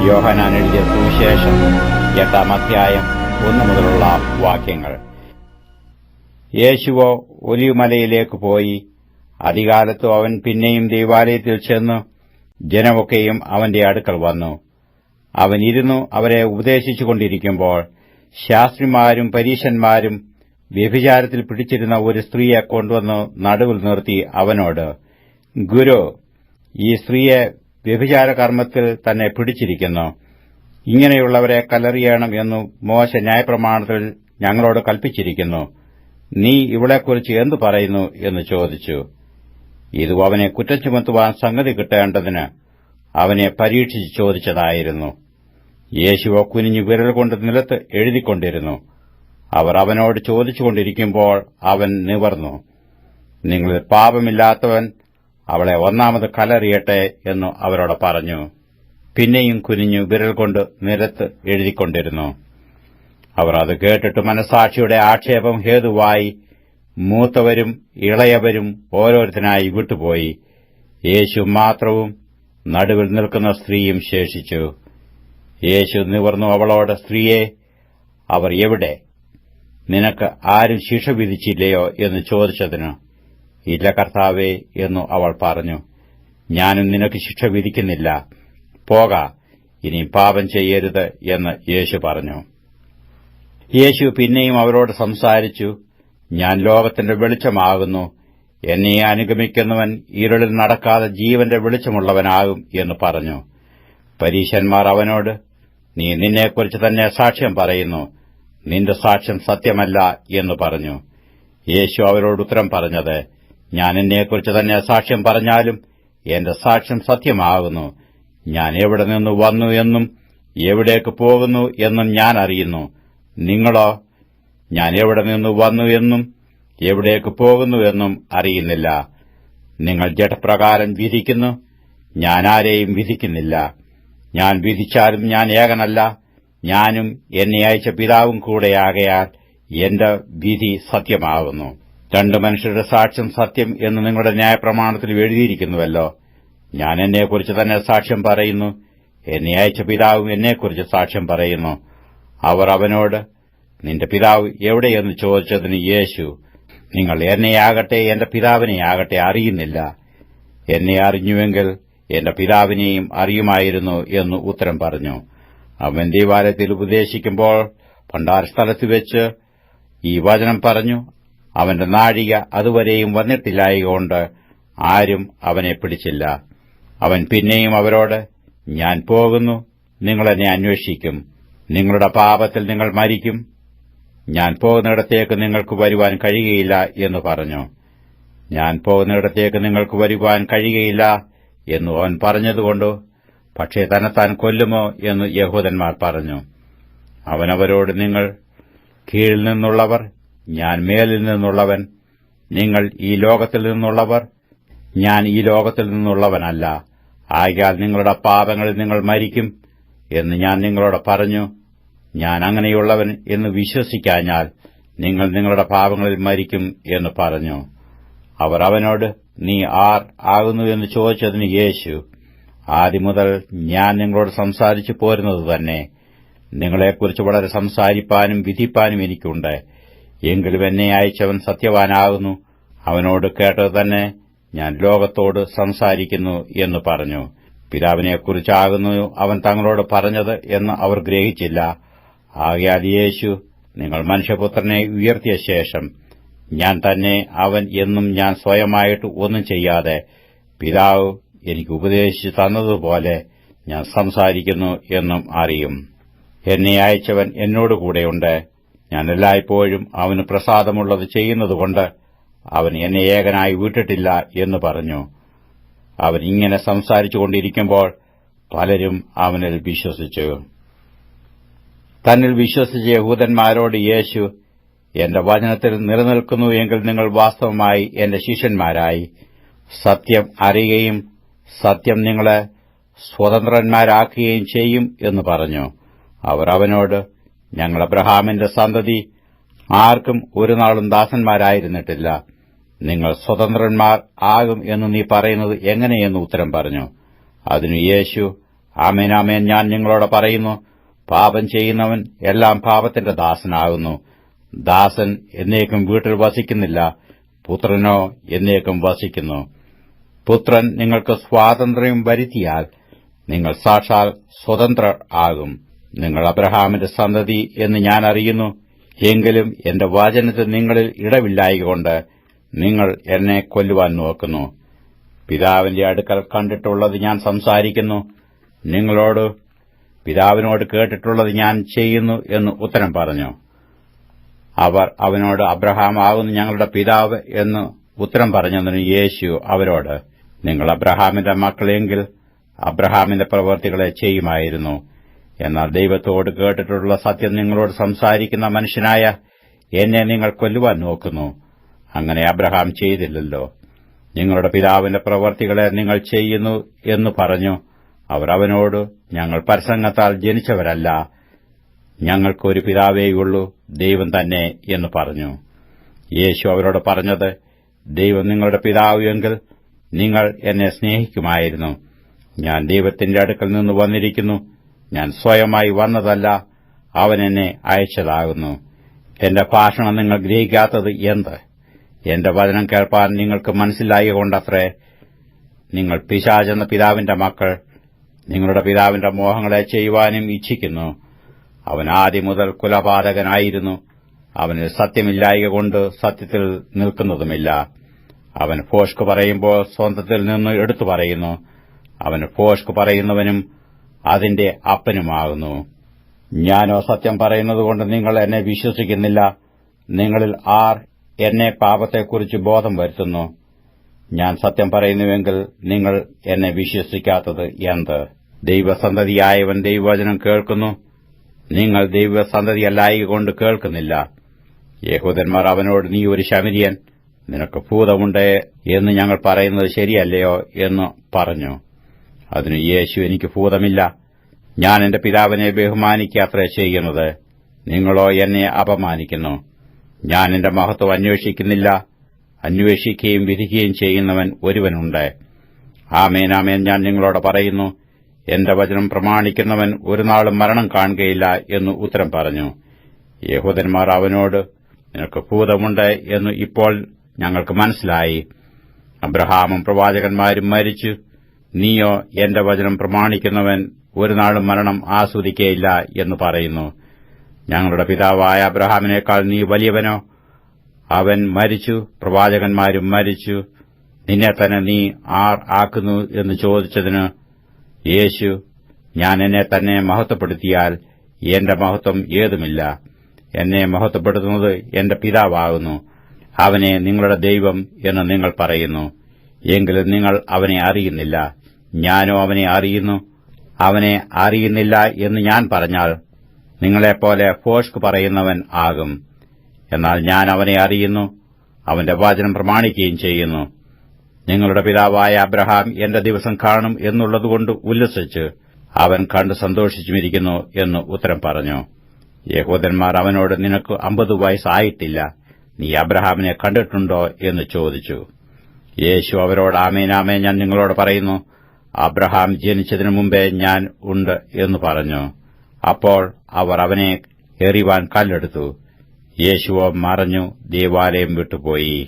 യോഹന്നാൻ എഴുതിയ സുവിശേഷം 8-ാം അധ്യായം 1 മുതലുള്ള വാക്യങ്ങൾ. യേശുവോ ഒലിവുമലയിലേക്ക് പോയി. അതികാലത്തു അവൻ പിന്നെയും ദൈവാലയത്തിൽ ചെന്ന് ജനമൊക്കെയും അവന്റെ അടുക്കൽ വന്നു. അവൻ ഇരുന്നു അവരെ ഉപദേശിച്ചുകൊണ്ടിരിക്കുമ്പോൾ ശാസ്ത്രിമാരും പരീശന്മാരും വ്യഭിചാരത്തിൽ പിടിച്ചിരുന്ന ഒരു സ്ത്രീയെ കൊണ്ടുവന്ന് നടുവിൽ നിർത്തി അവനോട്, ഗുരു, ഈ സ്ത്രീയെ വ്യഭിചാരകർമ്മത്തിൽ തന്നെ പിടിച്ചിരിക്കുന്നു. ഇങ്ങനെയുള്ളവരെ കല്ലെറിയണം എന്നു മോശെ ന്യായപ്രമാണത്തിൽ ഞങ്ങളോട് കൽപ്പിച്ചിരിക്കുന്നു. നീ ഇവളെക്കുറിച്ച് എന്തു പറയുന്നു എന്ന് ചോദിച്ചു. ഇതു അവനെ കുറ്റം ചുമത്തുവാൻ സംഗതി കിട്ടേണ്ടതിന് അവനെ പരീക്ഷിച്ച് ചോദിച്ചതായിരുന്നു. യേശുവോ കുനിഞ്ഞു വിരൽ കൊണ്ട് നിലത്ത് എഴുതിക്കൊണ്ടിരുന്നു. അവർ അവനോട് ചോദിച്ചുകൊണ്ടിരിക്കുമ്പോൾ അവൻ നിവർന്നു, നിങ്ങളിൽ പാപമില്ലാത്തവൻ അവളെ ഒന്നാമത് കല്ലെറിയട്ടെ എന്നു അവരോട് പറഞ്ഞു. പിന്നെയും കുനിഞ്ഞു വിരൽ കൊണ്ട് നിലത്ത് എഴുതിക്കൊണ്ടിരുന്നു. അവർ അത് കേട്ടിട്ട് മനസ്സാക്ഷിയുടെ ആക്ഷേപം ഹേതുവായി മൂത്തവരും ഇളയവരും ഓരോരുത്തനായി വിട്ടുപോയി. യേശു മാത്രവും നടുവിൽ നിൽക്കുന്ന സ്ത്രീയും ശേഷിച്ചു. യേശു നിവർന്നു അവളോട്, സ്ത്രീയെ, അവർ എവിടെ? നിനക്ക് ആരും ശിക്ഷ വിധിച്ചില്ലയോ എന്ന് ചോദിച്ചതിന്, ഇല്ല കർത്താവേ എന്നു അവൾ പറഞ്ഞു. ഞാനും നിനക്ക് ശിക്ഷ വിധിക്കുന്നില്ല. പോക, ഇനി പാപം ചെയ്യരുത് എന്ന് യേശു പറഞ്ഞു. യേശു പിന്നെയും അവരോട് സംസാരിച്ചു, ഞാൻ ലോകത്തിന്റെ വെളിച്ചമാകുന്നു. എന്നെ അനുഗമിക്കുന്നവൻ ഇരുളിൽ നടക്കാതെ ജീവന്റെ വെളിച്ചമുള്ളവനാകും എന്ന് പറഞ്ഞു. പരീശന്മാർ അവനോട്, നീ നിന്നെക്കുറിച്ച് തന്നെ സാക്ഷ്യം പറയുന്നു. നിന്റെ സാക്ഷ്യം സത്യമല്ല എന്ന് പറഞ്ഞു. യേശു അവരോട് ഉത്തരം പറഞ്ഞത്, ഞാൻ എന്നെക്കുറിച്ച് തന്നെ സാക്ഷ്യം പറഞ്ഞാലും എന്റെ സാക്ഷ്യം സത്യമാകുന്നു. ഞാൻ എവിടെ നിന്ന് വന്നു എന്നും എവിടേക്ക് പോകുന്നു എന്നും ഞാൻ അറിയുന്നു. നിങ്ങളോ ഞാൻ എവിടെ നിന്ന് വന്നു എന്നും എവിടേക്ക് പോകുന്നു എന്നും അറിയുന്നില്ല. നിങ്ങൾ ജഡപ്രകാരം വിധിക്കുന്നു, ഞാൻ ആരെയും വിധിക്കുന്നില്ല. ഞാൻ വിധിച്ചാലും ഞാൻ ഏകനല്ല, ഞാനും എന്നെ അയച്ച പിതാവും കൂടെയാകയാൽ എന്റെ വിധി സത്യമാകുന്നു. രണ്ടു മനുഷ്യരുടെ സാക്ഷ്യം സത്യം എന്ന് നിങ്ങളുടെ ന്യായപ്രമാണത്തിൽ എഴുതിയിരിക്കുന്നുവല്ലോ. ഞാൻ എന്നെക്കുറിച്ച് തന്നെ സാക്ഷ്യം പറയുന്നു, എന്നെ അയച്ച പിതാവും എന്നെക്കുറിച്ച് സാക്ഷ്യം പറയുന്നു. അവർ അവനോട്, നിന്റെ പിതാവ് എവിടെയെന്ന് ചോദിച്ചതിന് യേശു, നിങ്ങൾ എന്നെയാകട്ടെ എന്റെ പിതാവിനെയാകട്ടെ അറിയുന്നില്ല. എന്നെ അറിഞ്ഞുവെങ്കിൽ എന്റെ പിതാവിനെയും അറിയുമായിരുന്നു എന്ന് ഉത്തരം പറഞ്ഞു. അവൻ ദൈവാലയത്തിൽ ഉപദേശിക്കുമ്പോൾ ഭണ്ഡാരസ്ഥലത്ത് വെച്ച് ഈ വചനം പറഞ്ഞു. അവന്റെ നാഴിക അതുവരെയും വന്നിട്ടില്ലായകൊണ്ട് ആരും അവനെ പിടിച്ചില്ല. അവൻ പിന്നെയും അവരോട്, ഞാൻ പോകുന്നു, നിങ്ങളെന്നെ അന്വേഷിക്കും. നിങ്ങളുടെ പാപത്തിൽ നിങ്ങൾ മരിക്കും. ഞാൻ പോകുന്നിടത്തേക്ക് നിങ്ങൾക്ക് വരുവാൻ കഴിയുകയില്ല എന്ന് പറഞ്ഞു. ഞാൻ പോകുന്നിടത്തേക്ക് നിങ്ങൾക്ക് വരുവാൻ കഴിയുകയില്ല എന്നു അവൻ പറഞ്ഞതുകൊണ്ട് പക്ഷേ തന്നെത്താൻ കൊല്ലുമോ എന്ന് യഹൂദന്മാർ പറഞ്ഞു. അവനവരോട്, നിങ്ങൾ കീഴിൽ നിന്നുള്ളവർ, ഞാൻ മേലിൽ നിന്നുള്ളവൻ. നിങ്ങൾ ഈ ലോകത്തിൽ നിന്നുള്ളവർ, ഞാൻ ഈ ലോകത്തിൽ നിന്നുള്ളവനല്ല. ആകയാൽ നിങ്ങളുടെ പാപങ്ങളിൽ നിങ്ങൾ മരിക്കും എന്ന് ഞാൻ നിങ്ങളോട് പറഞ്ഞു. ഞാൻ അങ്ങനെയുള്ളവൻ എന്ന് വിശ്വസിക്കാഞ്ഞാൽ നിങ്ങൾ നിങ്ങളുടെ പാപങ്ങളിൽ മരിക്കും എന്ന് പറഞ്ഞു. അവർ അവനോട്, നീ ആർ ആകുന്നു എന്ന് ചോദിച്ചതിന് യേശു, ആദ്യം മുതൽ ഞാൻ നിങ്ങളോട് സംസാരിച്ചു പോരുന്നത് തന്നെ. നിങ്ങളെക്കുറിച്ച് വളരെ സംസാരിപ്പാനും വിധിപ്പാനും എനിക്കുണ്ട്. എങ്കിലും എന്നെ അയച്ചവൻ സത്യവാനാകുന്നു. അവനോട് കേട്ടത് തന്നെ ഞാൻ ലോകത്തോട് സംസാരിക്കുന്നു എന്ന് പറഞ്ഞു. പിതാവിനെക്കുറിച്ചാകുന്നു അവൻ തങ്ങളോട് പറഞ്ഞത് എന്ന് അവർ ഗ്രഹിച്ചില്ല. ആകയാൽ യേശു, നിങ്ങൾ മനുഷ്യപുത്രനെ ഉയർത്തിയ ശേഷം ഞാൻ തന്നെ അവൻ എന്നും ഞാൻ സ്വയമായിട്ട് ഒന്നും ചെയ്യാതെ പിതാവ് എനിക്ക് ഉപദേശിച്ചു തന്നതുപോലെ ഞാൻ സംസാരിക്കുന്നു എന്നും അറിയും. എന്നെ അയച്ചവൻ എന്നോടുകൂടെയുണ്ട്. ഞാൻ എല്ലായ്പ്പോഴും അവന് പ്രസാദമുള്ളത് ചെയ്യുന്നതുകൊണ്ട് അവൻ എന്നെ ഏകനായി വിട്ടിട്ടില്ല എന്ന് പറഞ്ഞു. അവൻ ഇങ്ങനെ സംസാരിച്ചുകൊണ്ടിരിക്കുമ്പോൾ പലരും അവനിൽ വിശ്വസിച്ചു. തന്നിൽ വിശ്വസിച്ച യഹൂദന്മാരോട് യേശു, എന്റെ വചനത്തിൽ നിലനിൽക്കുന്നു എങ്കിൽ നിങ്ങൾ വാസ്തവമായി എന്റെ ശിഷ്യന്മാരായി. സത്യം അറിയുകയും സത്യം നിങ്ങളെ സ്വതന്ത്രന്മാരാക്കുകയും ചെയ്യും എന്ന് പറഞ്ഞു. അവർ അവനോട്, ഞങ്ങൾ അബ്രഹാമിന്റെ സന്തതി, ആർക്കും ഒരു നാളും ദാസന്മാരായിരുന്നിട്ടില്ല. നിങ്ങൾ സ്വതന്ത്രന്മാർ ആകും എന്ന് നീ പറയുന്നത് എങ്ങനെയെന്ന് ഉത്തരം പറഞ്ഞു. അതിനു യേശു, ആമേൻ, ആമേൻ, ഞാൻ നിങ്ങളോട് പറയുന്നു, പാപം ചെയ്യുന്നവൻ എല്ലാം പാപത്തിന്റെ ദാസനാകുന്നു. ദാസൻ എന്നേക്കും വീട്ടിൽ വസിക്കുന്നില്ല, പുത്രനോ എന്നേക്കും വസിക്കുന്നു. പുത്രൻ നിങ്ങൾക്ക് സ്വാതന്ത്ര്യം വരുത്തിയാൽ നിങ്ങൾ സാക്ഷാൽ സ്വതന്ത്രർ ആകും. നിങ്ങൾ അബ്രഹാമിന്റെ സന്തതി എന്ന് ഞാൻ അറിയുന്നു. എങ്കിലും എന്റെ വചനത്തിൽ നിങ്ങളിൽ ഇടവില്ലായകൊണ്ട് നിങ്ങൾ എന്നെ കൊല്ലുവാൻ നോക്കുന്നു. പിതാവിന്റെ അടുക്കൽ കണ്ടിട്ടുള്ളത് ഞാൻ സംസാരിക്കുന്നു, നിങ്ങളോട് പിതാവിനോട് കേട്ടിട്ടുള്ളത് ഞാൻ ചെയ്യുന്നു എന്ന് ഉത്തരം പറഞ്ഞു. അവർ അവനോട്, അബ്രഹാം ആകുന്നു ഞങ്ങളുടെ പിതാവ് എന്ന് ഉത്തരം പറഞ്ഞതിന് യേശു അവരോട്, നിങ്ങൾ അബ്രഹാമിന്റെ മക്കളെങ്കിൽ അബ്രഹാമിന്റെ പ്രവൃത്തികളെ ചെയ്യുമായിരുന്നു. എന്നാൽ ദൈവത്തോട് കേട്ടിട്ടുള്ള സത്യം നിങ്ങളോട് സംസാരിക്കുന്ന മനുഷ്യനായ എന്നെ നിങ്ങൾ കൊല്ലുവാൻ നോക്കുന്നു. അങ്ങനെ അബ്രഹാം ചെയ്തില്ലല്ലോ. നിങ്ങളുടെ പിതാവിന്റെ പ്രവൃത്തികളെ നിങ്ങൾ ചെയ്യുന്നു എന്ന് പറഞ്ഞു. അവർ അവനോട്, ഞങ്ങൾ പരസംഗത്താൽ ജനിച്ചവരല്ല, ഞങ്ങൾക്കൊരു പിതാവേയുള്ളൂ, ദൈവം തന്നെ എന്ന് പറഞ്ഞു. യേശു അവരോട് പറഞ്ഞത്, ദൈവം നിങ്ങളുടെ പിതാവ് എങ്കിൽ നിങ്ങൾ എന്നെ സ്നേഹിക്കുമായിരുന്നു. ഞാൻ ദൈവത്തിന്റെ അടുക്കൽ നിന്ന് വന്നിരിക്കുന്നു. ഞാൻ സ്വയമായി വന്നതല്ല, അവൻ എന്നെ അയച്ചതാകുന്നു. എന്റെ ഭാഷണം നിങ്ങൾ ഗ്രഹിക്കാത്തത് എന്ത്? എന്റെ വചനം കേൾപ്പാൻ നിങ്ങൾക്ക് മനസ്സിലായകൊണ്ടത്രേ. നിങ്ങൾ പിശാചെന്ന പിതാവിന്റെ മക്കൾ. നിങ്ങളുടെ പിതാവിന്റെ മോഹങ്ങളെ ചെയ്യുവാനും ഇച്ഛിക്കുന്നു. അവൻ ആദ്യം മുതൽ കുലപാതകനായിരുന്നു. അവന് സത്യമില്ലായകൊണ്ട് സത്യത്തിൽ നിൽക്കുന്നതുമില്ല. അവൻ ഭോഷ്ക് പറയുമ്പോൾ സ്വന്തത്തിൽ നിന്ന് എടുത്തു പറയുന്നു. അവന് ഭോഷ്ക് പറയുന്നവനും അതിന്റെ അപ്പനുമാകുന്നു. ഞാനോ സത്യം പറയുന്നതുകൊണ്ട് നിങ്ങൾ എന്നെ വിശ്വസിക്കുന്നില്ല. നിങ്ങളിൽ ആർ എന്നെ പാപത്തെക്കുറിച്ച് ബോധം വരുത്തുന്നു? ഞാൻ സത്യം പറയുന്നുവെങ്കിൽ നിങ്ങൾ എന്നെ വിശ്വസിക്കാത്തത് എന്ത്? ദൈവസന്തതിയായവൻ ദൈവവചനം കേൾക്കുന്നു. നിങ്ങൾ ദൈവസന്തതിയല്ലായകൊണ്ട് കേൾക്കുന്നില്ല. യഹൂദന്മാർ അവനോട്, നീ ഒരു ശമരിയൻ, നിനക്ക് ഭൂതമുണ്ട് എന്ന് ഞങ്ങൾ പറയുന്നത് ശരിയല്ലയോ എന്ന് പറഞ്ഞു. അതിന് യേശു, എനിക്ക് ഭൂതമില്ല. ഞാൻ എന്റെ പിതാവിനെ ബഹുമാനിക്കാത്രേ ചെയ്യുന്നത്. നിങ്ങളോ എന്നെ അപമാനിക്കുന്നു. ഞാൻ എന്റെ മഹത്വം അന്വേഷിക്കുന്നില്ല. അന്വേഷിക്കുകയും വിധിക്കുകയും ചെയ്യുന്നവൻ ഒരുവനുണ്ട്. ആമേൻ, ആമേൻ, ഞാൻ നിങ്ങളോട് പറയുന്നു, എന്റെ വചനം പ്രമാണിക്കുന്നവൻ ഒരുനാളും മരണം കാണുകയില്ല എന്ന് ഉത്തരം പറഞ്ഞു. യഹൂദന്മാർ അവനോട്, നിനക്ക് ഭൂതമുണ്ട് എന്ന് ഇപ്പോൾ ഞങ്ങൾക്ക് മനസ്സിലായി. അബ്രഹാമും പ്രവാചകന്മാരും മരിച്ചു. നീയോ എന്റെ വചനം പ്രമാണിക്കുന്നവൻ ഒരുനാളും മരണം ആസ്വദിക്കയില്ല എന്ന് പറയുന്നു. ഞങ്ങളുടെ പിതാവായ അബ്രഹാമിനേക്കാൾ നീ വലിയവനോ? അവൻ മരിച്ചു, പ്രവാചകന്മാരും മരിച്ചു. നിന്നെ തന്നെ നീ ആർ ആക്കുന്നു എന്ന് ചോദിച്ചതിന് യേശു, ഞാൻ എന്നെ തന്നെ മഹത്വപ്പെടുത്തിയാൽ എന്റെ മഹത്വം ഏതുമില്ല. എന്നെ മഹത്വപ്പെടുത്തുന്നത് എന്റെ പിതാവാകുന്നു. അവനെ നിങ്ങളുടെ ദൈവം എന്ന് നിങ്ങൾ പറയുന്നു. എങ്കിലും നിങ്ങൾ അവനെ അറിയുന്നില്ല. ഞാനോ അവനെ അറിയുന്നു. അവനെ അറിയുന്നില്ല എന്ന് ഞാൻ പറഞ്ഞാൽ നിങ്ങളെപ്പോലെ ഭോഷ്ക് പറയുന്നവൻ ആകും. എന്നാൽ ഞാൻ അവനെ അറിയുന്നു, അവന്റെ വചനം പ്രമാണിക്കുകയും ചെയ്യുന്നു. നിങ്ങളുടെ പിതാവായ അബ്രഹാം എന്റെ ദിവസം കാണും എന്നുള്ളതുകൊണ്ട് ഉല്ലസിച്ച് അവൻ കണ്ട് സന്തോഷിച്ചുമിരിക്കുന്നു എന്ന് ഉത്തരം പറഞ്ഞു. യഹൂദന്മാർ അവനോട്, നിനക്ക് 50 വയസ്സായിട്ടില്ല, നീ അബ്രഹാമിനെ കണ്ടിട്ടുണ്ടോ എന്ന് ചോദിച്ചു. യേശു അവരോട്, ആമേൻ, ആമേൻ, ഞാൻ നിങ്ങളോട് പറയുന്നു, അബ്രഹാം ജനിച്ചതിനു മുമ്പേ ഞാൻ ഉണ്ട് എന്ന് പറഞ്ഞു. അപ്പോൾ അവർ അവനെ എറിവാൻ കല്ലെടുത്തു. യേശുവോ മറഞ്ഞു ദേവാലയം വിട്ടുപോയി.